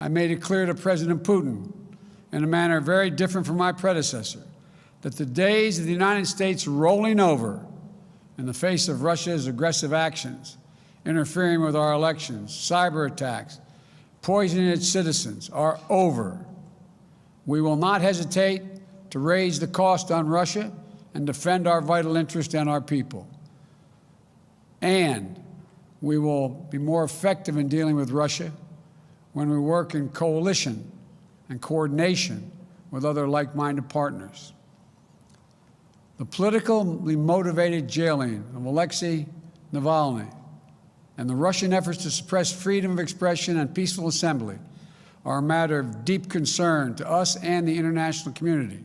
I made it clear to President Putin, in a manner very different from my predecessor, that the days of the United States rolling over in the face of Russia's aggressive actions, interfering with our elections, cyber attacks, poisoning its citizens, are over. We will not hesitate to raise the cost on Russia and defend our vital interest and our people. And we will be more effective in dealing with Russia when we work in coalition and coordination with other like-minded partners. The politically motivated jailing of Alexei Navalny and the Russian efforts to suppress freedom of expression and peaceful assembly are a matter of deep concern to us and the international community.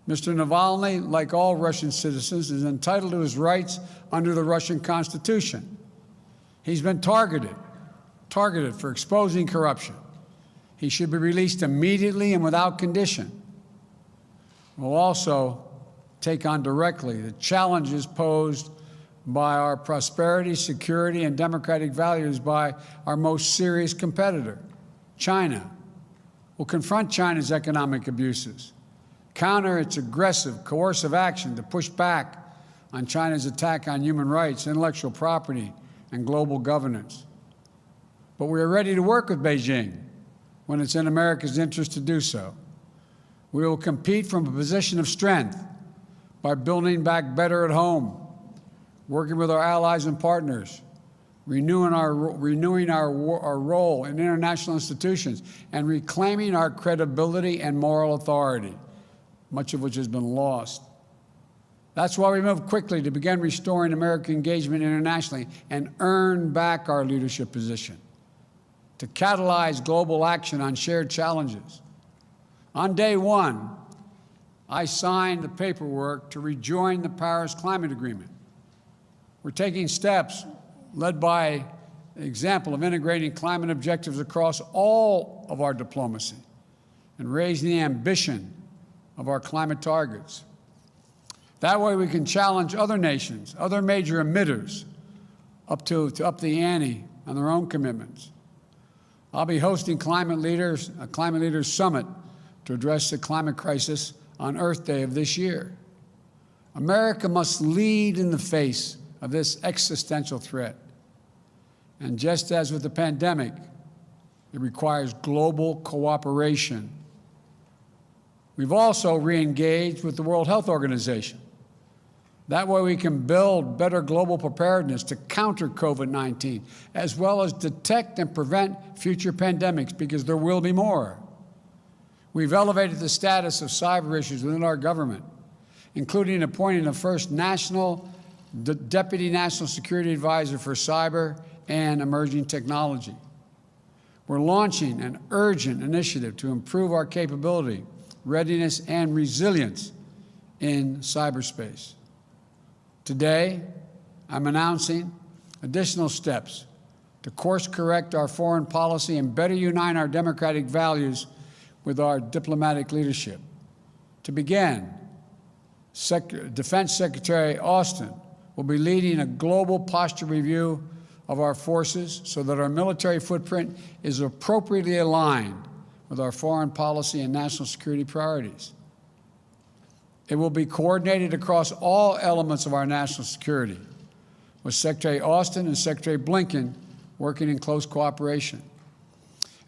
Mr. Navalny, like all Russian citizens, is entitled to his rights under the Russian Constitution. He's been targeted for exposing corruption. He should be released immediately and without condition. We'll also take on directly the challenges posed by our prosperity, security, and democratic values by our most serious competitor, China. We'll confront China's economic abuses, counter its aggressive, coercive action to push back on China's attack on human rights, intellectual property, and global governance. But we are ready to work with Beijing when it's in America's interest to do so. We will compete from a position of strength by building back better at home, working with our allies and partners, renewing our role in international institutions, and reclaiming our credibility and moral authority, much of which has been lost. That's why we moved quickly to begin restoring American engagement internationally and earn back our leadership position, to catalyze global action on shared challenges. On day one, I signed the paperwork to rejoin the Paris Climate Agreement. We're taking steps led by the example of integrating climate objectives across all of our diplomacy and raising the ambition of our climate targets. That way we can challenge other nations, other major emitters, to up the ante on their own commitments. I'll be hosting a Climate Leaders Summit to address the climate crisis on Earth Day of this year. America must lead in the face of this existential threat. And just as with the pandemic, it requires global cooperation. We've also re-engaged with the World Health Organization. That way we can build better global preparedness to counter COVID-19, as well as detect and prevent future pandemics, because there will be more. We've elevated the status of cyber issues within our government, including appointing the first Deputy National Security Advisor for Cyber and Emerging Technology. We're launching an urgent initiative to improve our capability, readiness, and resilience in cyberspace. Today, I'm announcing additional steps to course-correct our foreign policy and better unite our democratic values with our diplomatic leadership. To begin, Defense Secretary Austin will be leading a global posture review of our forces so that our military footprint is appropriately aligned with our foreign policy and national security priorities. It will be coordinated across all elements of our national security, with Secretary Austin and Secretary Blinken working in close cooperation.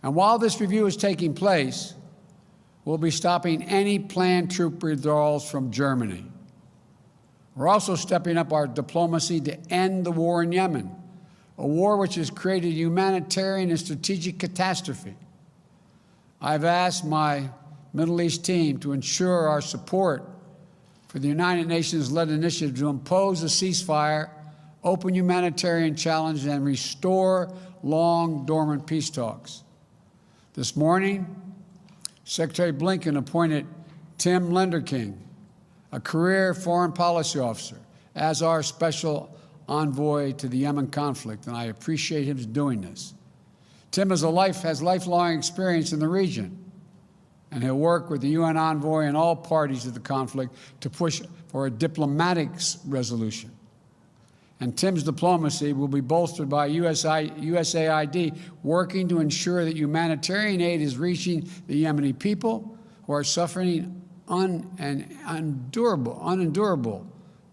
And while this review is taking place, we'll be stopping any planned troop withdrawals from Germany. We're also stepping up our diplomacy to end the war in Yemen, a war which has created a humanitarian and strategic catastrophe. I've asked my Middle East team to ensure our support for the United Nations-led initiative to impose a ceasefire, open humanitarian challenge, and restore long-dormant peace talks. This morning, Secretary Blinken appointed Tim Lenderking, a career foreign policy officer, as our special envoy to the Yemen conflict, and I appreciate him doing this. Tim has lifelong experience in the region, and he'll work with the UN envoy and all parties to the conflict to push for a diplomatic resolution. and Tim's diplomacy will be bolstered by USAID working to ensure that humanitarian aid is reaching the Yemeni people who are suffering unendurable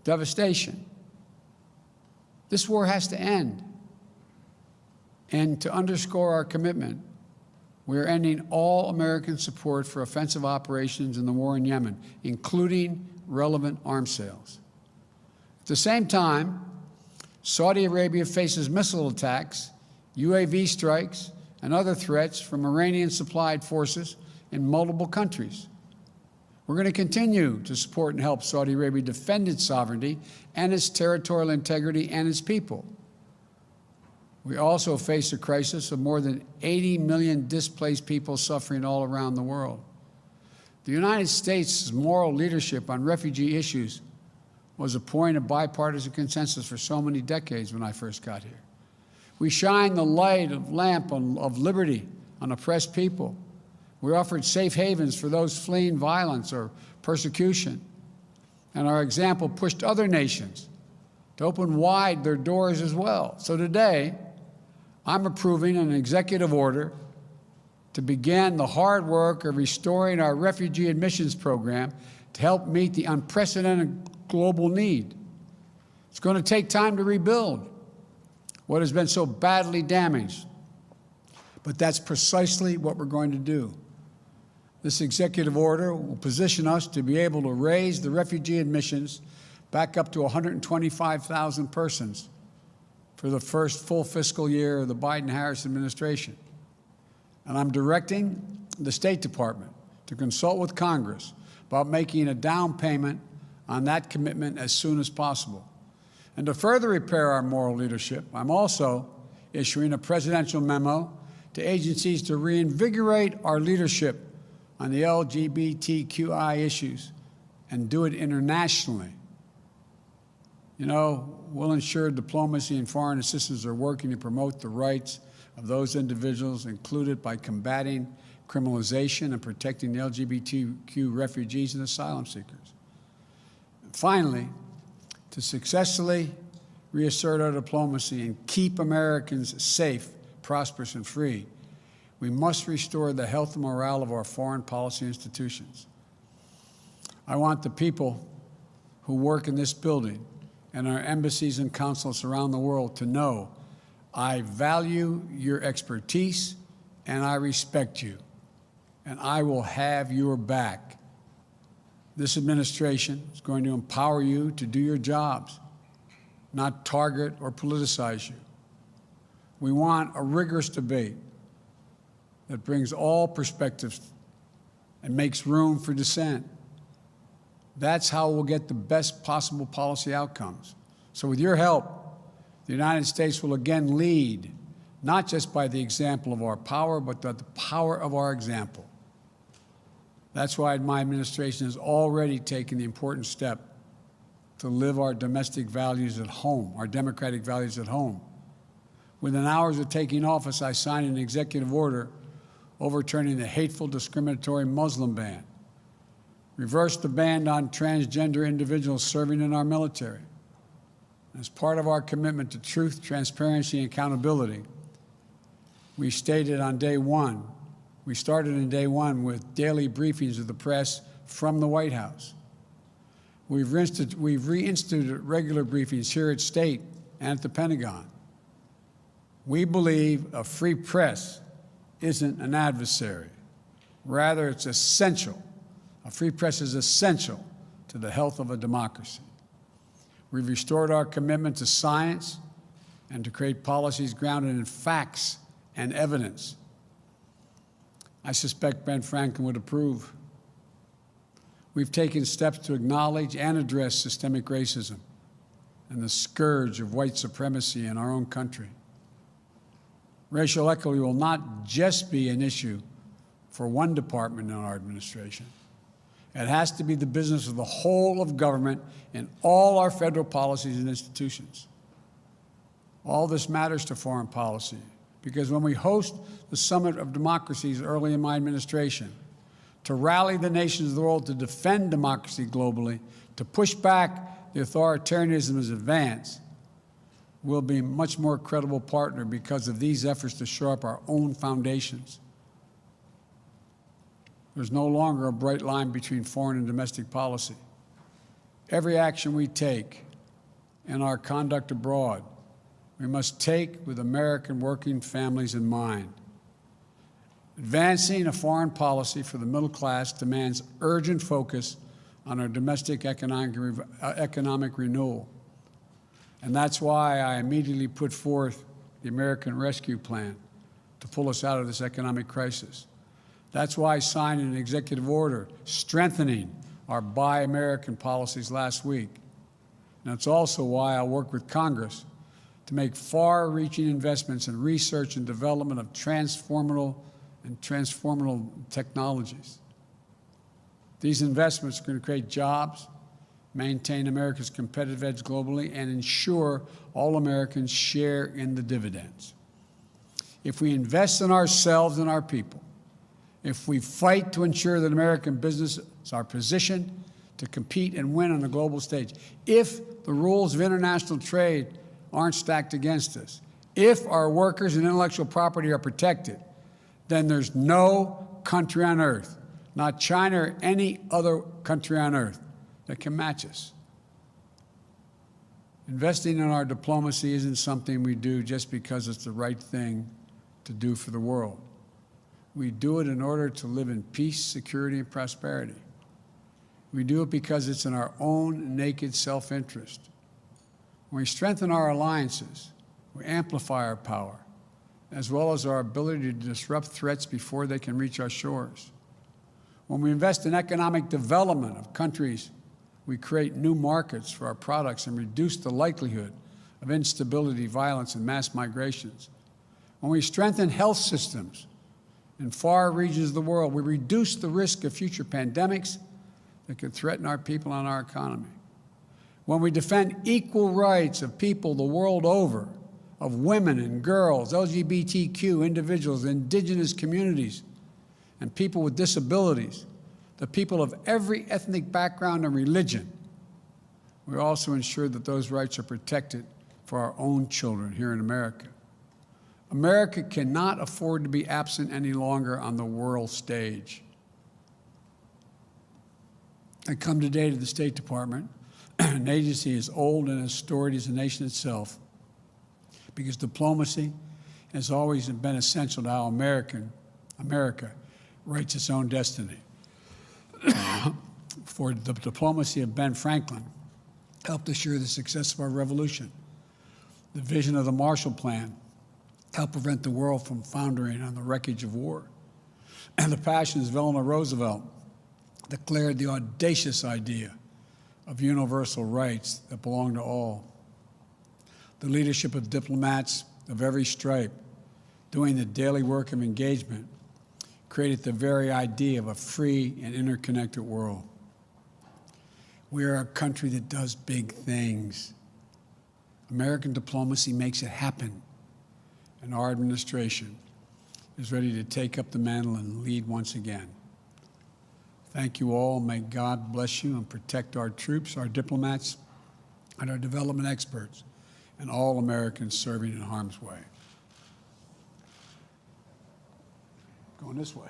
devastation. This war has to end. And to underscore our commitment, we are ending all American support for offensive operations in the war in Yemen, including relevant arms sales. At the same time, Saudi Arabia faces missile attacks, UAV strikes, and other threats from Iranian-supplied forces in multiple countries. We're going to continue to support and help Saudi Arabia defend its sovereignty and its territorial integrity and its people. We also face a crisis of more than 80 million displaced people suffering all around the world. The United States' moral leadership on refugee issues was a point of bipartisan consensus for so many decades when I first got here. We shine the lamp of liberty on oppressed people. We offered safe havens for those fleeing violence or persecution. And our example pushed other nations to open wide their doors as well. So today, I'm approving an executive order to begin the hard work of restoring our refugee admissions program to help meet the unprecedented global need. It's going to take time to rebuild what has been so badly damaged, but that's precisely what we're going to do. This executive order will position us to be able to raise the refugee admissions back up to 125,000 persons for the first full fiscal year of the Biden-Harris administration. And I'm directing the State Department to consult with Congress about making a down payment on that commitment as soon as possible. And to further repair our moral leadership, I'm also issuing a presidential memo to agencies to reinvigorate our leadership on the LGBTQI issues and do it internationally. You know, we'll ensure diplomacy and foreign assistance are working to promote the rights of those individuals, included by combating criminalization and protecting the LGBTQ refugees and asylum seekers. And finally, to successfully reassert our diplomacy and keep Americans safe, prosperous, and free, we must restore the health and morale of our foreign policy institutions. I want the people who work in this building and our embassies and consulates around the world to know I value your expertise and I respect you, and I will have your back. This administration is going to empower you to do your jobs, not target or politicize you. We want a rigorous debate that brings all perspectives and makes room for dissent. That's how we'll get the best possible policy outcomes. So with your help, the United States will again lead, not just by the example of our power, but by the power of our example. That's why my administration has already taken the important step to live our domestic values at home, our democratic values at home. Within hours of taking office, I signed an executive order overturning the hateful, discriminatory Muslim ban, reversed the ban on transgender individuals serving in our military. As part of our commitment to truth, transparency, and accountability, we started on day one with daily briefings of the press from the White House. We've reinstituted regular briefings here at State and at the Pentagon. We believe a free press isn't an adversary. Rather, it's essential. A free press is essential to the health of a democracy. We've restored our commitment to science and to create policies grounded in facts and evidence. I suspect Ben Franklin would approve. We've taken steps to acknowledge and address systemic racism and the scourge of white supremacy in our own country. Racial equity will not just be an issue for one department in our administration. It has to be the business of the whole of government in all our federal policies and institutions. All this matters to foreign policy because when we host the Summit of Democracies early in my administration, to rally the nations of the world to defend democracy globally, to push back the authoritarianism as advanced, we'll be a much more credible partner because of these efforts to shore up our own foundations. There's no longer a bright line between foreign and domestic policy. Every action we take in our conduct abroad, we must take with American working families in mind. Advancing a foreign policy for the middle class demands urgent focus on our domestic economic renewal. And that's why I immediately put forth the American Rescue Plan to pull us out of this economic crisis. That's why I signed an executive order strengthening our Buy American policies last week. And it's also why I work with Congress to make far-reaching investments in research and development of transformative technologies. These investments are going to create jobs, maintain America's competitive edge globally, and ensure all Americans share in the dividends. If we invest in ourselves and our people, if we fight to ensure that American businesses are positioned to compete and win on the global stage, if the rules of international trade aren't stacked against us, if our workers and intellectual property are protected, then there's no country on earth, not China or any other country on earth, that can match us. Investing in our diplomacy isn't something we do just because it's the right thing to do for the world. We do it in order to live in peace, security, and prosperity. We do it because it's in our own naked self-interest. When we strengthen our alliances, we amplify our power, as well as our ability to disrupt threats before they can reach our shores. When we invest in economic development of countries, we create new markets for our products and reduce the likelihood of instability, violence, and mass migrations. When we strengthen health systems in far regions of the world, we reduce the risk of future pandemics that could threaten our people and our economy. When we defend equal rights of people the world over, of women and girls, LGBTQ individuals, indigenous communities, and people with disabilities, the people of every ethnic background and religion, we also ensure that those rights are protected for our own children here in America. America cannot afford to be absent any longer on the world stage. I come today to the State Department, an agency as old and as storied as the nation itself, because diplomacy has always been essential to how America writes its own destiny. For the diplomacy of Ben Franklin helped assure the success of our revolution. The vision of the Marshall Plan helped prevent the world from foundering on the wreckage of war. And the passions of Eleanor Roosevelt declared the audacious idea of universal rights that belong to all. The leadership of diplomats of every stripe doing the daily work of engagement created the very idea of a free and interconnected world. We are a country that does big things. American diplomacy makes it happen, and our administration is ready to take up the mantle and lead once again. Thank you all. May God bless you and protect our troops, our diplomats, and our development experts, and all Americans serving in harm's way. Going this way.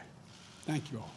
Thank you all.